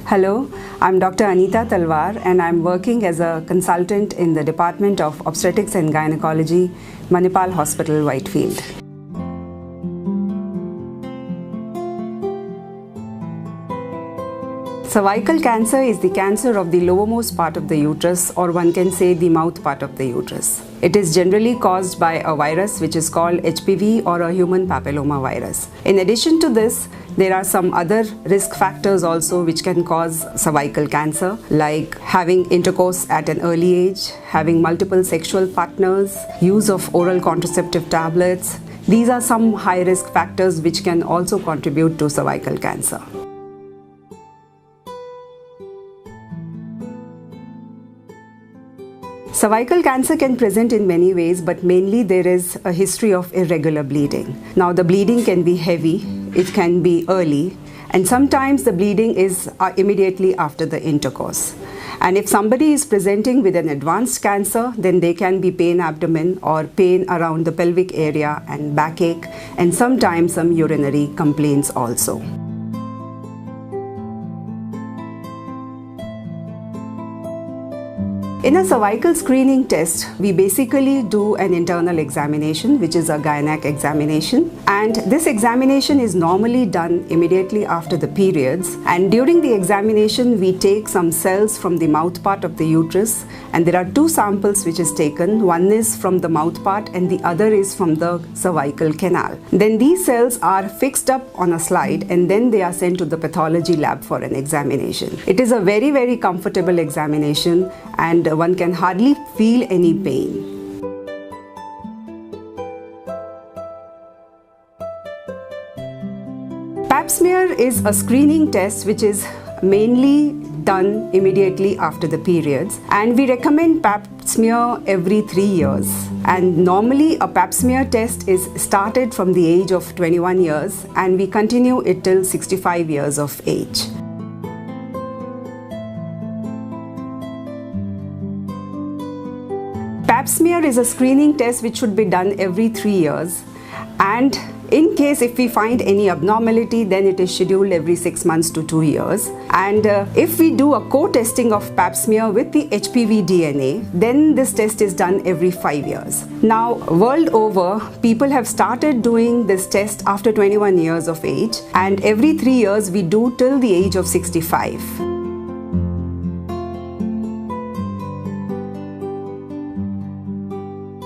Hello, I'm Dr. Anita Talwar and I'm working as a consultant in the Department of Obstetrics and Gynecology, Manipal Hospital, Whitefield. Cervical cancer is the cancer of the lowermost part of the uterus, or one can say the mouth part of the uterus. It is generally caused by a virus which is called HPV or a human papilloma virus. In addition to this, there are some other risk factors also which can cause cervical cancer, like having intercourse at an early age, having multiple sexual partners, use of oral contraceptive tablets. These are some high risk factors which can also contribute to cervical cancer. Cervical cancer can present in many ways, but mainly there is a history of irregular bleeding. Now, the bleeding can be heavy, it can be early, and sometimes the bleeding is immediately after the intercourse. And if somebody is presenting with an advanced cancer, then they can be pain abdomen or pain around the pelvic area and backache, and sometimes some urinary complaints also. In a cervical screening test, we basically do an internal examination, which is a gynec examination. And this examination is normally done immediately after the periods. And during the examination, we take some cells from the mouth part of the uterus. And there are two samples which is taken. One is from the mouth part and the other is from the cervical canal. Then these cells are fixed up on a slide and then they are sent to the pathology lab for an examination. It is a very, very comfortable examination and one can hardly feel any pain. Pap smear is a screening test which is mainly done immediately after the periods, and we recommend pap smear every 3 years. And normally a pap smear test is started from the age of 21 years and we continue it till 65 years of age. Pap smear is a screening test which should be done every 3 years, and in case if we find any abnormality, then it is scheduled every 6 months to 2 years. And if we do a co-testing of pap smear with the HPV DNA, then this test is done every 5 years. Now, world over, people have started doing this test after 21 years of age, and every 3 years we do till the age of 65.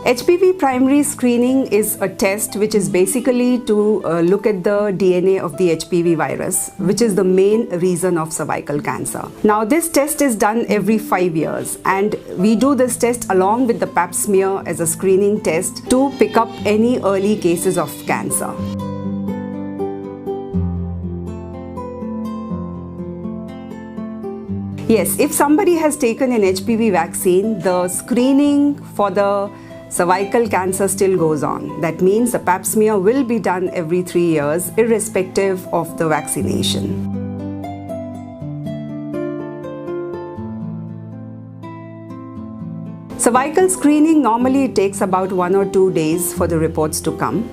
HPV primary screening is a test which is basically to look at the DNA of the HPV virus, which is the main reason of cervical cancer. Now, this test is done every 5 years and we do this test along with the pap smear as a screening test to pick up any early cases of cancer. Yes, if somebody has taken an HPV vaccine, the screening for the cervical cancer still goes on. That means the pap smear will be done every 3 years, irrespective of the vaccination. Cervical screening normally takes about 1 or 2 days for the reports to come.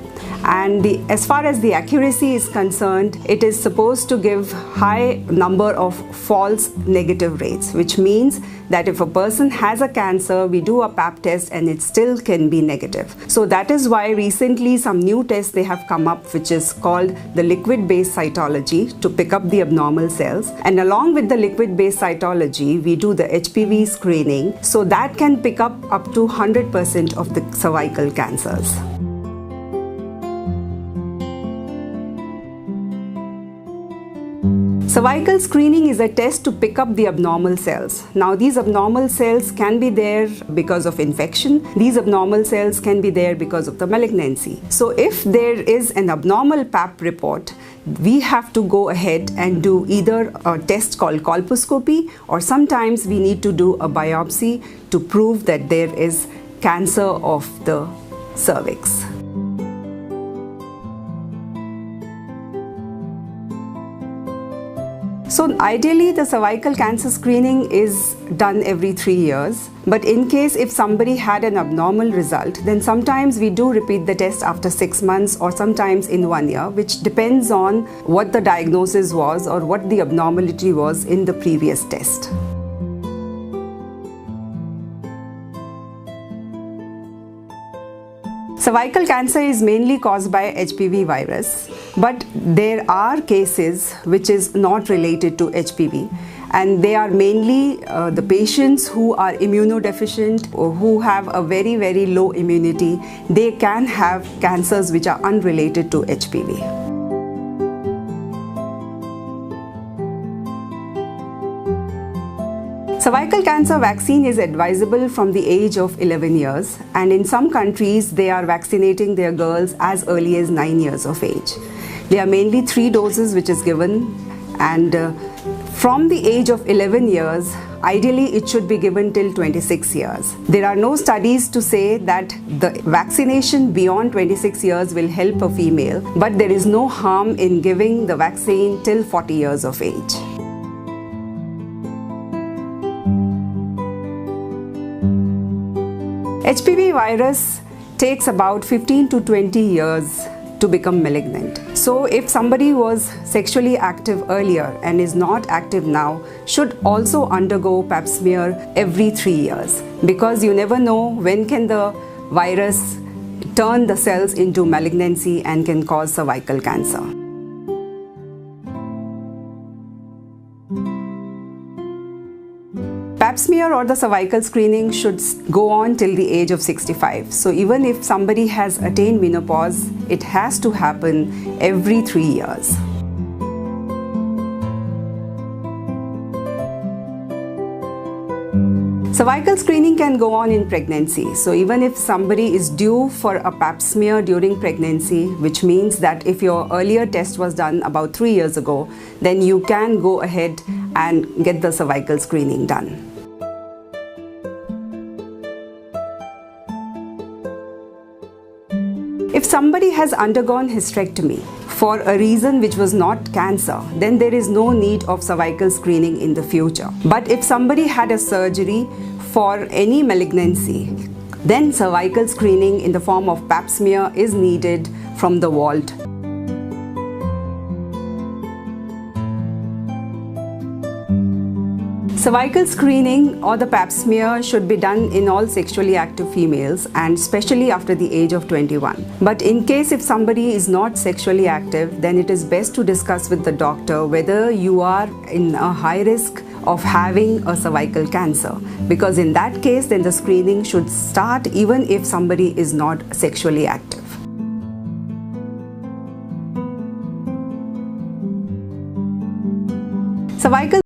And as far as the accuracy is concerned, it is supposed to give high number of false negative rates, which means that if a person has a cancer, we do a pap test and it still can be negative. So that is why recently some new tests they have come up, which is called the liquid-based cytology, to pick up the abnormal cells. And along with the liquid-based cytology, we do the HPV screening, so that can pick up to 100% of the cervical cancers. Cervical screening is a test to pick up the abnormal cells. Now, these abnormal cells can be there because of infection. These abnormal cells can be there because of the malignancy. So if there is an abnormal pap report, we have to go ahead and do either a test called colposcopy, or sometimes we need to do a biopsy to prove that there is cancer of the cervix. So ideally the cervical cancer screening is done every 3 years, but in case if somebody had an abnormal result, then sometimes we do repeat the test after 6 months or sometimes in 1 year, which depends on what the diagnosis was or what the abnormality was in the previous test. Cervical cancer is mainly caused by HPV virus, but there are cases which is not related to HPV, and they are mainly the patients who are immunodeficient or who have a very low immunity. They can have cancers which are unrelated to HPV. Cervical cancer vaccine is advisable from the age of 11 years, and in some countries they are vaccinating their girls as early as 9 years of age. There are mainly 3 doses which is given, and from the age of 11 years, ideally it should be given till 26 years. There are no studies to say that the vaccination beyond 26 years will help a female, but there is no harm in giving the vaccine till 40 years of age. HPV virus takes about 15 to 20 years to become malignant. So if somebody was sexually active earlier and is not active now, should also undergo pap smear every 3 years, because you never know when can the virus turn the cells into malignancy and can cause cervical cancer. Pap smear or the cervical screening should go on till the age of 65. So even if somebody has attained menopause, it has to happen every 3 years. Cervical screening can go on in pregnancy. So even if somebody is due for a pap smear during pregnancy, which means that if your earlier test was done about 3 years ago, then you can go ahead and get the cervical screening done. If somebody has undergone hysterectomy for a reason which was not cancer, then there is no need of cervical screening in the future. But if somebody had a surgery for any malignancy, then cervical screening in the form of pap smear is needed from the vault. Cervical screening or the pap smear should be done in all sexually active females, and especially after the age of 21. But in case if somebody is not sexually active, then it is best to discuss with the doctor whether you are in a high risk of having a cervical cancer, because in that case then the screening should start even if somebody is not sexually active. Cervical